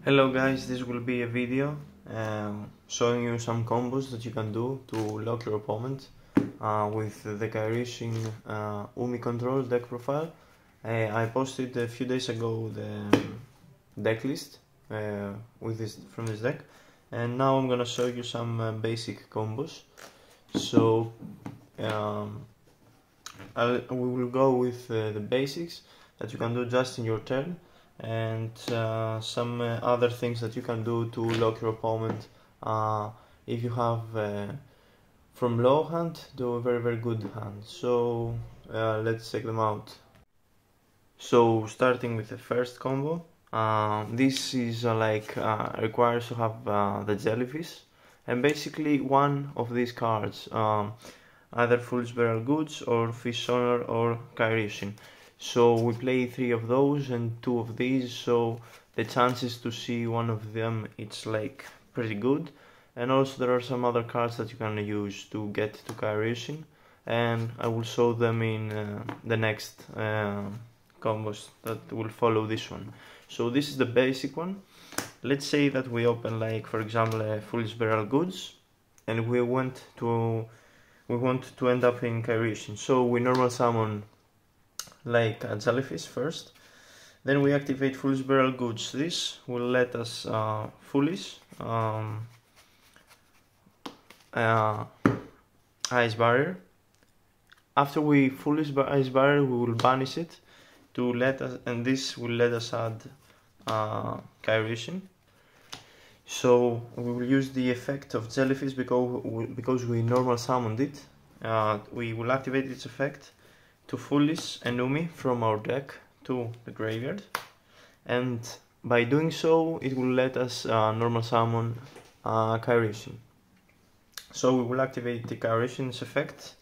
Hello guys, this will be a video showing you some combos that you can do to lock your opponent with the Kairyu Shin Umi Control deck profile. I posted a few days ago the deck list from this deck, and now I'm gonna show you some basic combos. So we will go with the basics that you can do just in your turn, and some other things that you can do to lock your opponent if you have from low hand to a very good hand. So let's check them out. So starting with the first combo, this is requires to have the jellyfish, and basically one of these cards, either Fool's Barrel Goods or Fish Honor or Kairyu Shin. So we play 3 of those and 2 of these, so the chances to see one of them, it's like pretty good. And also there are some other cards that you can use to get to Kairyu Shin, and I will show them in the next combos that will follow this one. So this is the basic one. Let's say that we open, like for example, a Fool's Barrel Goods, and we want to end up in Kairyu Shin. So we normal summon like a jellyfish first, then we activate Fool's Barrel Goods. This will let us Foolish Ice Barrier. After we Foolish Ice Barrier, we will banish it to let us, and this will let us add Kairyu Shin. So we will use the effect of jellyfish because we normal summoned it. We will activate its effect to Foolish and Umi from our deck to the graveyard, and by doing so it will let us normal summon Kairyu Shin. So we will activate the Kairyu Shin's effect,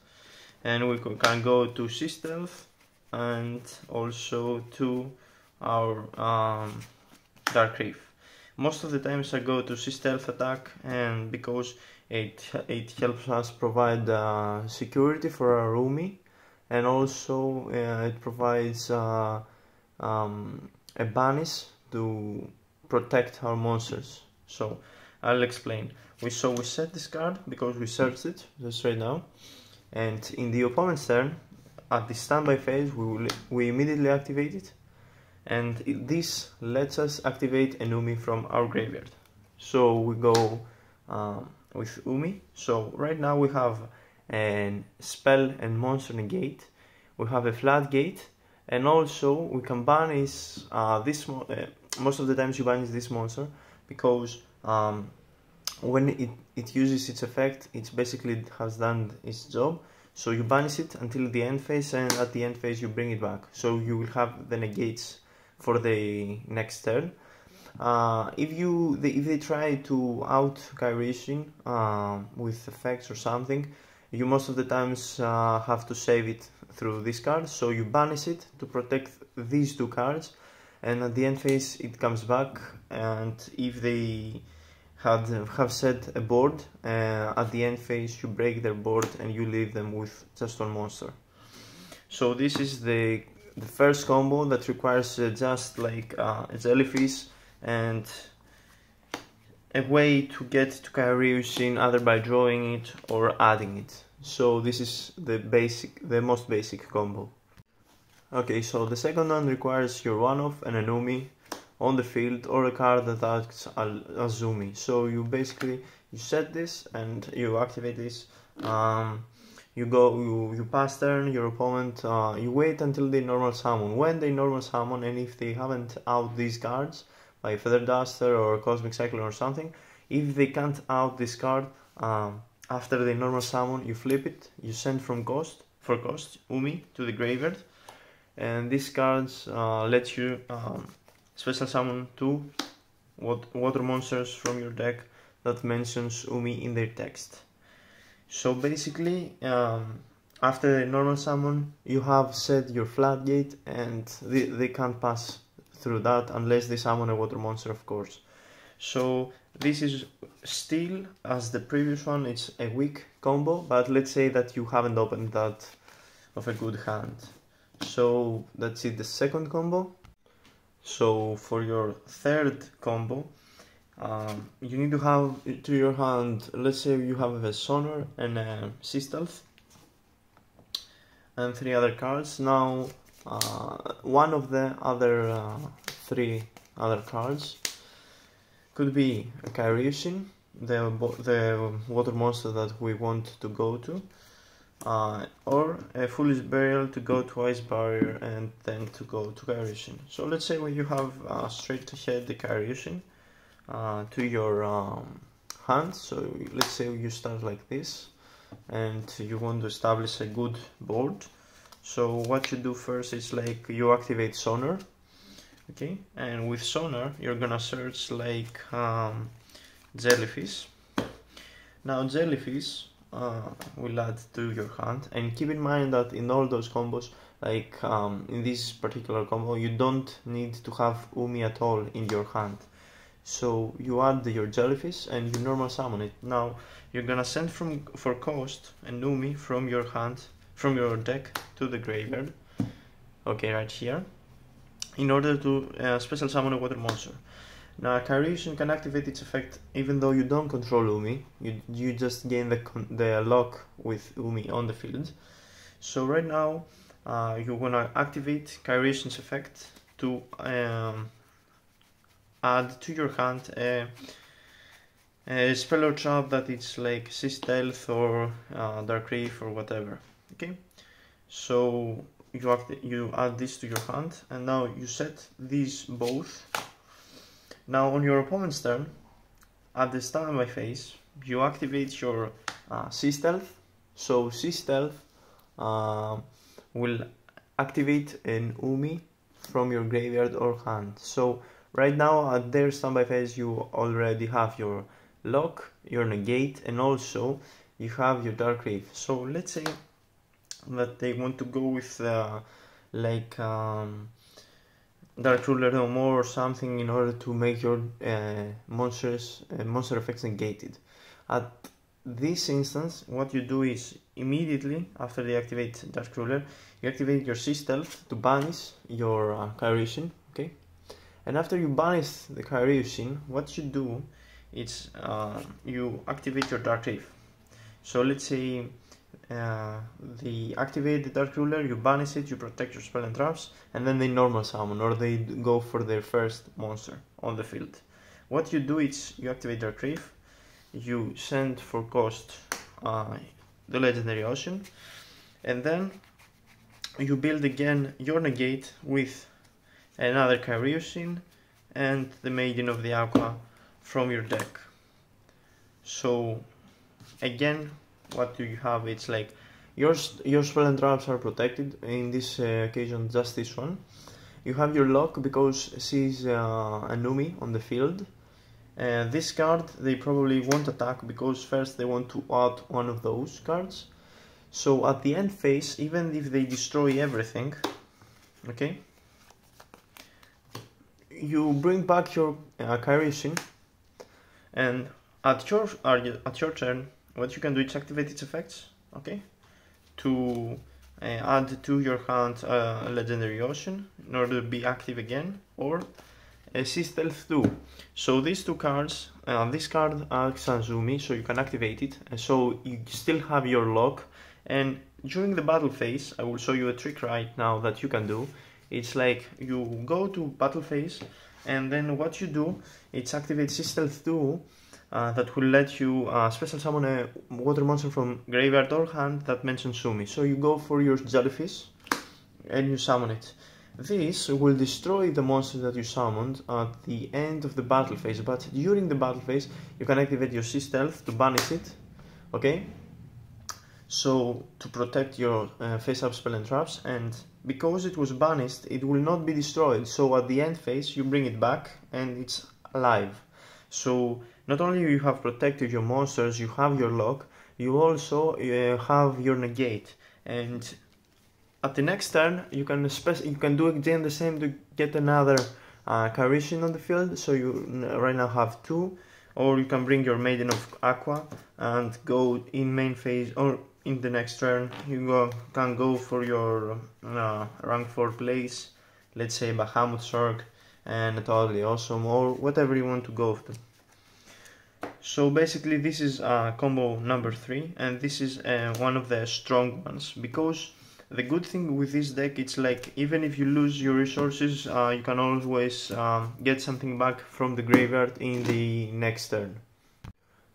and we can go to Sea Stealth and also to our Dark Reef. Most of the times I go to Sea Stealth attack, and because it helps us provide security for our Umi, and also it provides a banish to protect our monsters. So I'll explain. We set this card because we searched it just right now, and in the opponent's turn, at the standby phase, we immediately activate it, and this lets us activate an Umi from our graveyard. So we go with Umi. So right now we have a spell and monster negate, we have a floodgate, and also we can banish this. Most of the times you banish this monster because when it uses its effect, it basically has done its job. So you banish it until the end phase, and at the end phase you bring it back. So you will have the negates for the next turn. If they try to out Kairyu Shin with effects or something, you most of the times have to save it through this card. So you banish it to protect these 2 cards, and at the end phase it comes back, and if they have set a board, at the end phase you break their board and you leave them with just 1 monster. So this is the first combo that requires just like a jellyfish and a way to get to Kairyu Shin, either by drawing it or adding it. So this is the most basic combo. Okay, so the second one requires your one-off and an Umi on the field, or a card that acts as Umi. So you set this and you activate this. You pass turn, your opponent, you wait until they normal summon. When they normal summon, and if they haven't out these cards by Feather Duster or Cosmic Cyclone or something, if they can't out this card, after they normal summon, you flip it, you send for cost Umi to the graveyard, and these cards let you special summon 2 water monsters from your deck that mentions Umi in their text. So basically, after the normal summon, you have set your floodgate, and they can't pass through that unless they summon a water monster, of course. So this is still, as the previous one, it's a weak combo, but let's say that you haven't opened that of a good hand. So that's it, the second combo. So for your third combo, you need to have to your hand, let's say you have a Sonar and a Sea Stealth and 3 other cards. Now one of the other 3 other cards could be a Kairyu Shin, the water monster that we want to go to, or a Foolish Burial to go to Ice Barrier and then to go to Kairyu Shin. So let's say when you have straight ahead the Kairyu Shin to your hand, so let's say you start like this and you want to establish a good board. So what you do first is like you activate Sonar, okay, and with Sonar you're gonna search like Jellyfish. Now Jellyfish will add to your hand, and keep in mind that in all those combos, like in this particular combo, you don't need to have Umi at all in your hand. So you add your Jellyfish and you normal summon it. Now you're gonna send for cost an Umi from your hand, from your deck to the graveyard, okay, right here, in order to special summon a water monster. Now Kairyu Shin can activate its effect even though you don't control Umi, you just gain the lock with Umi on the field. So right now you're gonna activate Kairyu Shin's effect to add to your hand a spell or trap that it's like Sea Stealth or Dark Reef or whatever, okay? So you add this to your hand, and now you set these both. Now on your opponent's turn, at the standby phase, you activate your Sea Stealth. So Sea Stealth will activate an Umi from your graveyard or hand. So right now at their standby phase you already have your lock, your negate, and also you have your Dark Reef. So let's say that they want to go with like Dark Ruler no more or something in order to make your monster effects negated. At this instance, what you do is immediately after they activate Dark Ruler, you activate your Sea Stealth to banish your Kairyu Shin, okay? And after you banish the Kairyu Shin, what you do is you activate your Dark Reef. So let's say they activate the Dark Ruler, you banish it, you protect your spell and traps, and then they normal summon or they go for their first monster on the field. What you do is you activate Dark Reef, you send for cost the Legendary Ocean, and then you build again your negate with another Kairyu Shin and the Maiden of the Aqua from your deck. So again, what do you have? It's like your spell and traps are protected. In this occasion, just this one. You have your lock because she's an Umi on the field. This card they probably won't attack because first they want to add one of those cards. So at the end phase, even if they destroy everything, okay, you bring back your Kairyu Shin, and at your turn, what you can do is activate its effects, okay, to add to your hand a Legendary Ocean in order to be active again, or a Sea Stealth 2. So these two cards, this card acts as Umi, so you can activate it, and so you still have your lock. And during the battle phase, I will show you a trick right now that you can do. It's like you go to battle phase, and then what you do, it's activate Sea Stealth 2, that will let you special summon a water monster from graveyard or hand that mentions Umi. So you go for your Jellyfish and you summon it. This will destroy the monster that you summoned at the end of the battle phase, but during the battle phase you can activate your Sea Stealth to banish it, okay? So to protect your face-up spell and traps, and because it was banished, it will not be destroyed. So at the end phase you bring it back and it's alive. So not only you have protected your monsters, you have your lock, you also have your negate, and at the next turn you can do again the same to get another Kairyu Shin on the field. So you right now have 2, or you can bring your Maiden of Aqua and go in main phase, or in the next turn you can go for your rank 4 place, let's say Bahamut Shark, and totally awesome, or whatever you want to go to. So basically this is combo number 3, and this is one of the strong ones, because the good thing with this deck, it's like even if you lose your resources, you can always get something back from the graveyard in the next turn.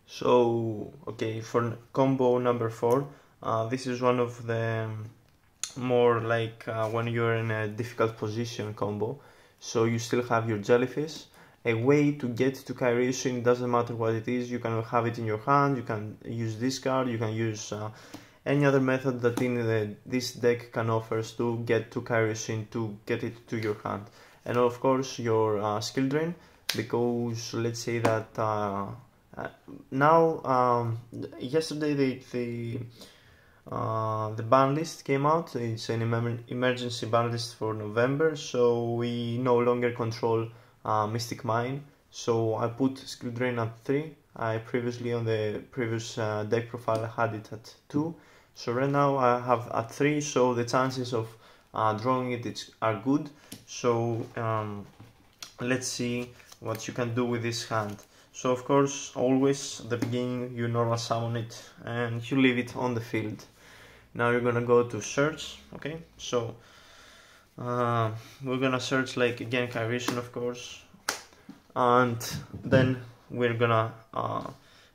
So okay, for combo number 4, this is one of the more like when you're in a difficult position combo. So you still have your jellyfish. A way to get to Kairyu Shin, doesn't matter what it is, you can have it in your hand, you can use this card, you can use any other method that this deck can offer to get to Kairyu Shin, to get it to your hand. And of course your skill drain, because let's say that now yesterday the ban list came out. It's an emergency ban list for November, so we no longer control Mystic Mine. So I put skill drain at 3. I previously on the previous deck profile had it at 2. So right now I have at 3, so the chances of drawing it are good. So let's see what you can do with this hand. So of course, always at the beginning you normal summon it and you leave it on the field. Now you're gonna go to search, okay? So we're gonna search like again Kairyu Shin, of course, and then we're gonna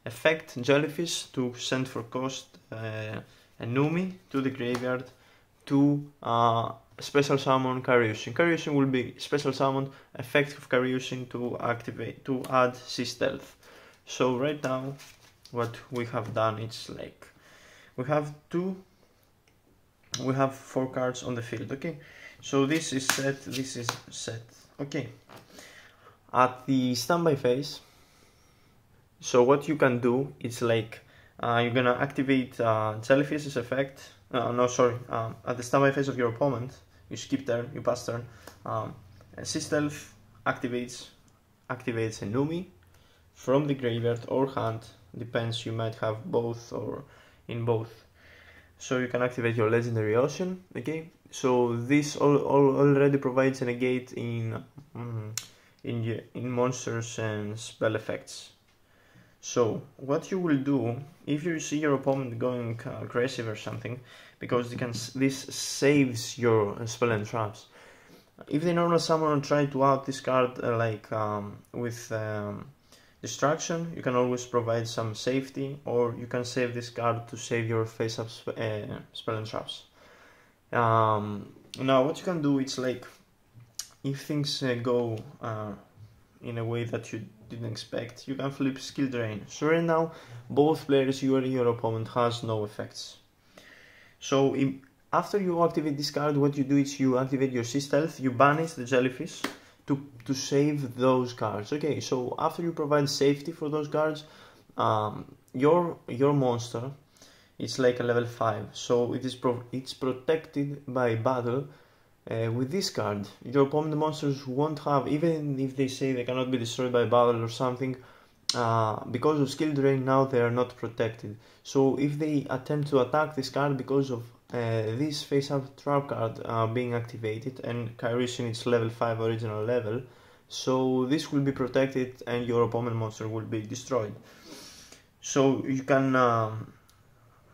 effect jellyfish to send for cost an Umi to the graveyard to special summon Kairyu Shin. Kairyu Shin will be special summoned, effect of Kairyu Shin to activate, to add C stealth. So right now what we have done, it's like we have 4 cards on the field, okay? So this is set, this is set, okay? At the standby phase, so what you can do is like you're gonna activate Jellyfish's effect. At the standby phase of your opponent, you skip turn, you pass turn. C stealth activates an Umi from the graveyard or hand, depends, you might have both or in both. So you can activate your legendary ocean, okay? So this already provides a negate in monsters and spell effects. So what you will do if you see your opponent going aggressive or something, because this saves your spell and traps. If they normal summon and try to out this card with Distraction, you can always provide some safety, or you can save this card to save your face-up spell and traps. Now what you can do, it's like if things go in a way that you didn't expect, you can flip skill drain. So right now both players, you and your opponent, has no effects. So after you activate this card, what you do is you activate your C stealth, you banish the jellyfish to save those cards. Okay, so after you provide safety for those cards, your monster, it's like a level 5, so it's protected by battle. With this card, your opponent monsters won't have, even if they say they cannot be destroyed by battle or something, because of skill drain, now they are not protected. So if they attempt to attack this card because of this face-up trap card being activated, and Kairyu Shin is level 5 original level, so this will be protected and your opponent monster will be destroyed. So you can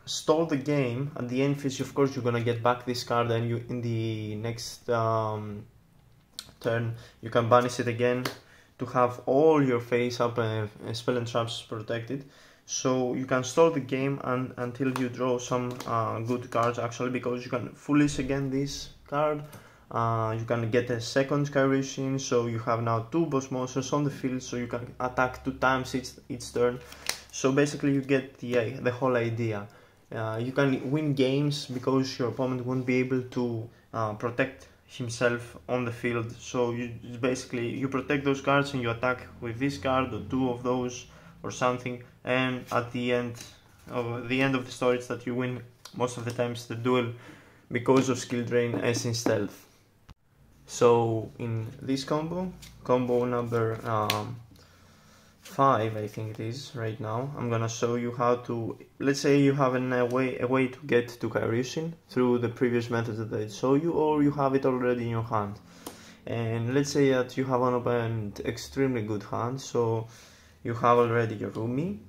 stall the game. At the end phase, of course, you're gonna get back this card, and you in the next turn you can banish it again to have all your face-up spell and traps protected. So you can stall the game until you draw some good cards, actually, because you can foolish again this card. You can get a second Kairyu Shin, so you have now 2 boss monsters on the field, so you can attack 2 times each turn. So basically you get the whole idea. You can win games because your opponent won't be able to protect himself on the field. So you protect those cards and you attack with this card or 2 of those or something, and at the end of the story, it's that you win most of the times the duel because of skill drain as in stealth. So in this combo number 5, I think it is right now, I'm gonna show you how to, let's say you have a way to get to Kairyu Shin through the previous methods that I showed you, or you have it already in your hand. And let's say that you have an opened extremely good hand, so you have already your Umi,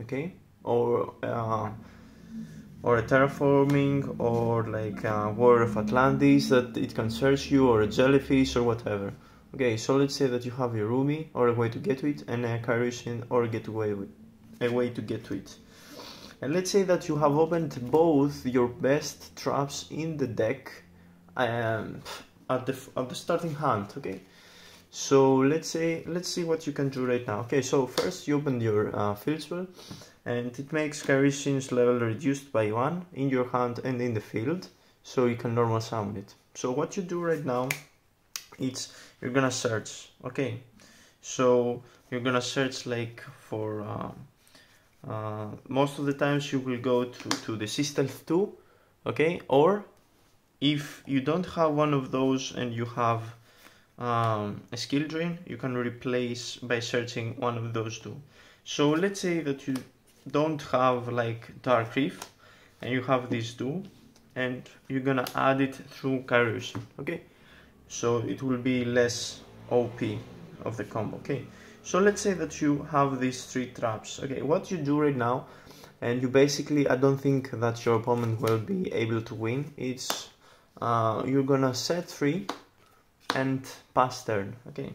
okay, or a terraforming, or like a War of Atlantis that it can search you, or a jellyfish, or whatever. Okay, so let's say that you have your Umi, or a way to get to it, and a Kairyu Shin, or a way to get to it. And let's say that you have opened both your best traps in the deck at the starting hand. Okay, so let's see what you can do right now. Okay, so first you open your field spell, and it makes Kairyu Shin's level reduced by 1 in your hand and in the field, so you can normal summon it. So what you do right now, it's you're gonna search. Okay, so you're gonna search like for most of the times you will go to the Stealth 2, okay, or if you don't have one of those and you have a skill drain, you can replace by searching one of those two. So let's say that you don't have like Dark Reef and you have these two, and you're gonna add it through Kairyu Shin, okay, so it will be less OP of the combo. Okay, so let's say that you have these 3 traps. Okay, what you do right now, and you basically, I don't think that your opponent will be able to win, it's you're gonna set 3 and pass turn. Okay,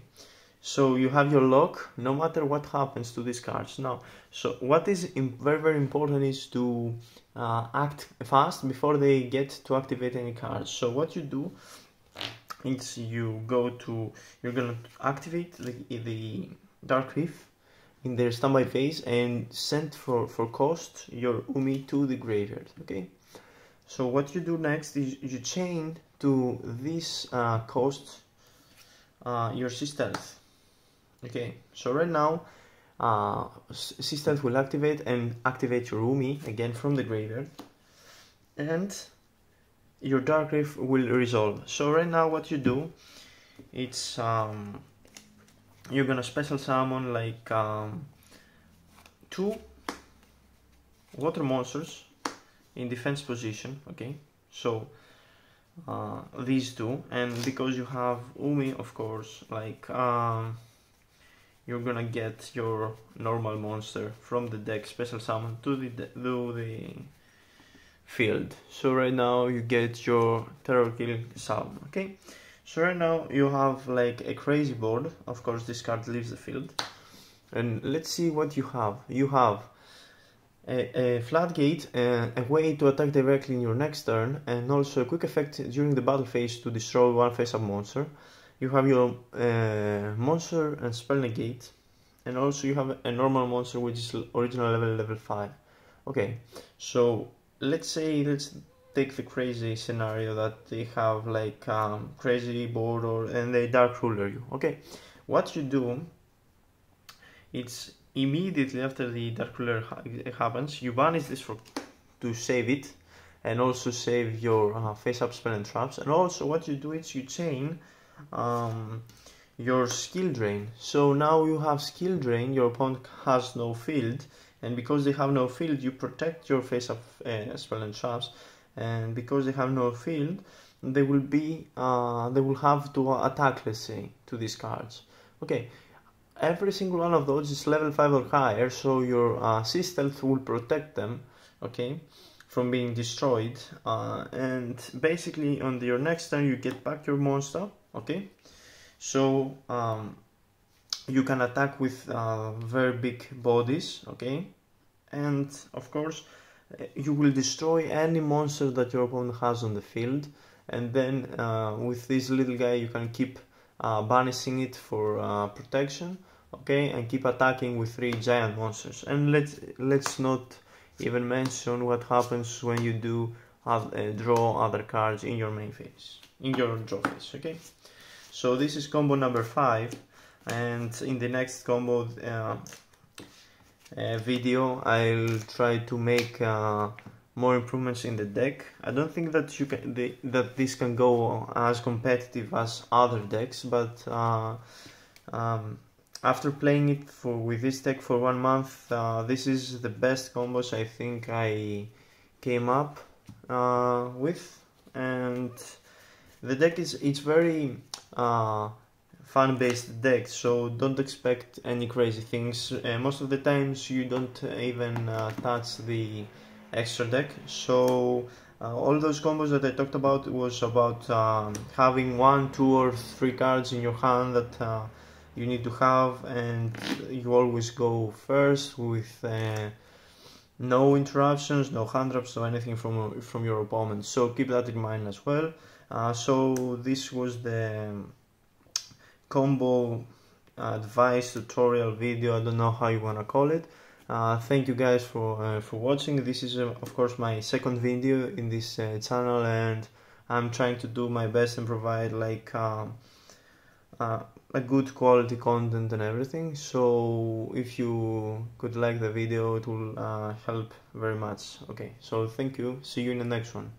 so you have your lock no matter what happens to these cards. Now, so what is very important is to act fast before they get to activate any cards. So what you do, it's you're gonna activate the Dark Reef in their standby phase and send for cost your Umi to the graveyard. Okay, so what you do next is you chain to this cost your Stealth. Okay, so right now Stealth will activate and activate your Umi again from the graveyard, and your Dark Reef will resolve. So right now what you do, it's you're gonna special summon like 2 water monsters in defense position. Okay, so these 2, and because you have Umi, of course, like you're gonna get your normal monster from the deck special summon to the field. So right now you get your Terror Kill summon. Okay, so right now you have like a crazy board. Of course this card leaves the field, and let's see what you have. You have a floodgate, a way to attack directly in your next turn, and also a quick effect during the battle phase to destroy 1 face-up monster. You have your monster and spell negate, and also you have a normal monster which is original level 5. Okay, so let's take the crazy scenario that they have like crazy board and they dark ruler you. Okay, what you do, it's immediately after the dark ruler happens, you banish this to save it, and also save your face up spell and traps. And also what you do is you chain your skill drain. So now you have skill drain, your opponent has no field, and because they have no field, you protect your face up spell and traps, and because they have no field, they will have to attack, let's say, to these cards. Okay, every single one of those is level 5 or higher, so your Stealth will protect them, okay, from being destroyed, and basically on your next turn you get back your monster. Okay, so you can attack with very big bodies. Okay, and of course you will destroy any monster that your opponent has on the field, and then with this little guy you can keep banishing it for protection. Okay, and keep attacking with 3 giant monsters. And let's not even mention what happens when you do draw other cards in your main phase, in your draw phase. Okay, so this is combo number 5, and in the next combo video I'll try to make more improvements in the deck. I don't think that that this can go as competitive as other decks, but after playing it with this deck for 1 month, this is the best combos I think I came up with, and the deck it's very fun based deck, so don't expect any crazy things. Most of the times you don't even touch the extra deck, so all those combos that I talked about was about having 1, 2 or 3 cards in your hand that you need to have, and you always go first with no interruptions, no hand drops or anything from your opponent, so keep that in mind as well. So this was the combo advice tutorial video, I don't know how you wanna call it. Thank you guys for watching. This is of course my second video in this channel, and I'm trying to do my best and provide like a good quality content and everything. So if you could like the video, it will help very much. Okay, so thank you, see you in the next one.